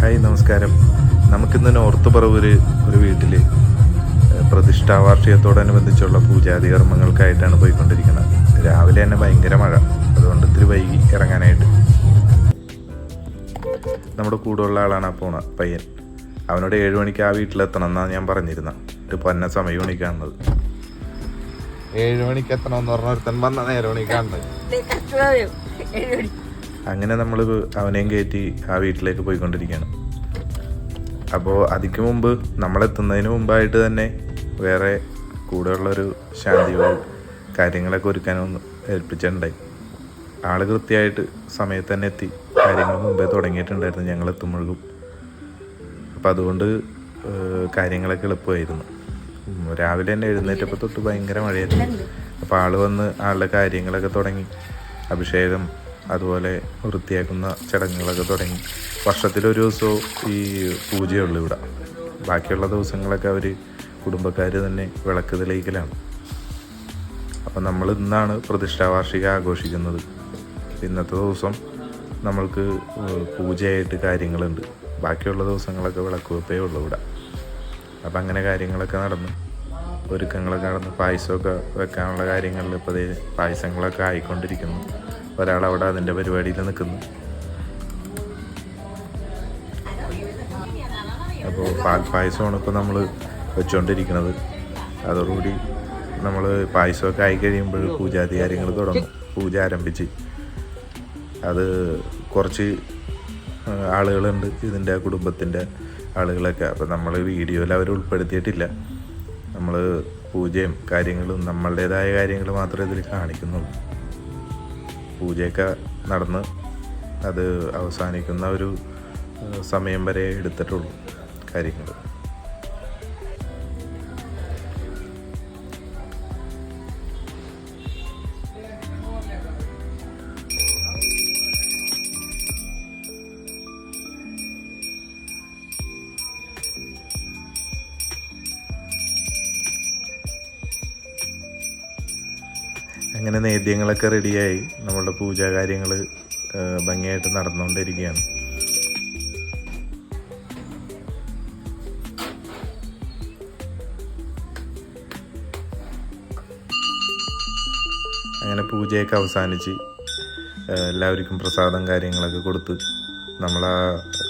Hi നമസ്കാരം. നമുക്കിന്ന് north Paravur ഒരു വീട്ടിൽ പ്രതിഷ്ഠാ വാർഷികത്തോടനുബന്ധിച്ചുള്ള പൂജാതി കർമ്മങ്ങൾക്കായിട്ടാണ് പോയിക്കൊണ്ടിരിക്കുന്നത്. രാവിലെ തന്നെ ഭയങ്കര മഴ, അതുകൊണ്ട് ഇത്തിരി വൈകി ഇറങ്ങാനായിട്ട്. നമ്മുടെ കൂടെയുള്ള ആളാണ് ആ പോണ പയ്യൻ. അവനോട് 7 മണിക്ക് ആ വീട്ടിലെത്തണം എന്നാണ് ഞാൻ പറഞ്ഞിരുന്നത്. ഇപ്പോൾ എന്നെ സമയം മണിക്കാണുന്നത്. 7 മണിക്ക് എത്തണമെന്ന് പറഞ്ഞ ഒരുത്തൻ വന്ന നേരം മണിക്കാണുന്നത്. അങ്ങനെ നമ്മൾ അവനെയും കയറ്റി ആ വീട്ടിലേക്ക് പോയിക്കൊണ്ടിരിക്കുകയാണ്. അപ്പോൾ അതിക്ക് മുമ്പ് നമ്മളെത്തുന്നതിന് മുമ്പായിട്ട് തന്നെ വേറെ കൂടെയുള്ളൊരു ശാന്തിയോ കാര്യങ്ങളൊക്കെ ഒരുക്കാനൊന്ന് ഏൽപ്പിച്ചിട്ടുണ്ടായി. ആൾ കൃത്യമായിട്ട് സമയത്ത് തന്നെ എത്തി കാര്യങ്ങൾ മുമ്പേ തുടങ്ങിയിട്ടുണ്ടായിരുന്നു ഞങ്ങൾ എത്തുമ്പോഴും. അപ്പോൾ അതുകൊണ്ട് കാര്യങ്ങളൊക്കെ എളുപ്പമായിരുന്നു. രാവിലെ തന്നെ എഴുന്നേറ്റപ്പോൾ തൊട്ട് ഭയങ്കര മഴയായിരുന്നു. അപ്പോൾ ആൾ വന്ന് ആളുടെ കാര്യങ്ങളൊക്കെ തുടങ്ങി. അഭിഷേകം അതുപോലെ വൃത്തിയാക്കുന്ന ചടങ്ങുകളൊക്കെ തുടങ്ങി. വർഷത്തിലൊരു ദിവസവും ഈ പൂജയുള്ളൂ ഇവിടെ. ബാക്കിയുള്ള ദിവസങ്ങളൊക്കെ അവർ കുടുംബക്കാർ തന്നെ വിളക്ക് തെളിയിക്കലാണ്. അപ്പം നമ്മൾ ഇന്നാണ് പ്രതിഷ്ഠാ വാർഷികം ആഘോഷിക്കുന്നത്. ഇന്നത്തെ ദിവസം നമ്മൾക്ക് പൂജയായിട്ട് കാര്യങ്ങളുണ്ട്. ബാക്കിയുള്ള ദിവസങ്ങളൊക്കെ വിളക്ക് വെപ്പേ ഉള്ളൂ ഇവിടെ. അപ്പം അങ്ങനെ കാര്യങ്ങളൊക്കെ നടന്ന് ഒരുക്കങ്ങളൊക്കെ നടന്ന് പായസമൊക്കെ വെക്കാനുള്ള കാര്യങ്ങളിൽ ഇപ്പോൾ പായസങ്ങളൊക്കെ ആയിക്കൊണ്ടിരിക്കുന്നു. ഒരാളവിടെ അതിൻ്റെ പരിപാടിയിൽ നിൽക്കുന്നു. അപ്പോൾ പാൽപ്പായസമാണ് ഇപ്പോൾ നമ്മൾ വെച്ചുകൊണ്ടിരിക്കുന്നത്. അതോടുകൂടി നമ്മൾ പായസമൊക്കെ ആയി കഴിയുമ്പോൾ പൂജാതി കാര്യങ്ങൾ തുടങ്ങും. പൂജ ആരംഭിച്ച് അത് കുറച്ച് ആളുകളുണ്ട്, ഇതിൻ്റെ കുടുംബത്തിൻ്റെ ആളുകളൊക്കെ. അപ്പോൾ നമ്മൾ വീഡിയോയിൽ അവർ ഉൾപ്പെടുത്തിയിട്ടില്ല. നമ്മൾ പൂജയും കാര്യങ്ങളും നമ്മളുടേതായ കാര്യങ്ങൾ മാത്രമേ ഇതിൽ കാണിക്കുന്നുള്ളൂ. പൂജയൊക്കെ നടന്ന് അത് അവസാനിക്കുന്ന ഒരു സമയം വരെ എടുത്തിട്ടുള്ളൂ കാര്യങ്ങൾ. അങ്ങനെ നേദ്യങ്ങളൊക്കെ റെഡിയായി. നമ്മളുടെ പൂജാ കാര്യങ്ങൾ ഭംഗിയായിട്ട് നടന്നുകൊണ്ടിരിക്കുകയാണ്. അങ്ങനെ പൂജയൊക്കെ അവസാനിച്ച് എല്ലാവർക്കും പ്രസാദം കാര്യങ്ങളൊക്കെ കൊടുത്ത് നമ്മളാ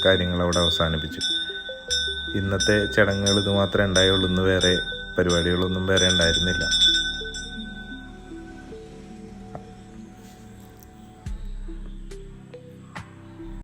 കാര്യങ്ങൾ അവിടെ അവസാനിപ്പിച്ചു. ഇന്നത്തെ ചടങ്ങുകൾ ഇത് മാത്രമേ ഉണ്ടായുള്ളൂ. ഇന്ന് വേറെ പരിപാടികളൊന്നും വേറെ ഉണ്ടായിരുന്നില്ല.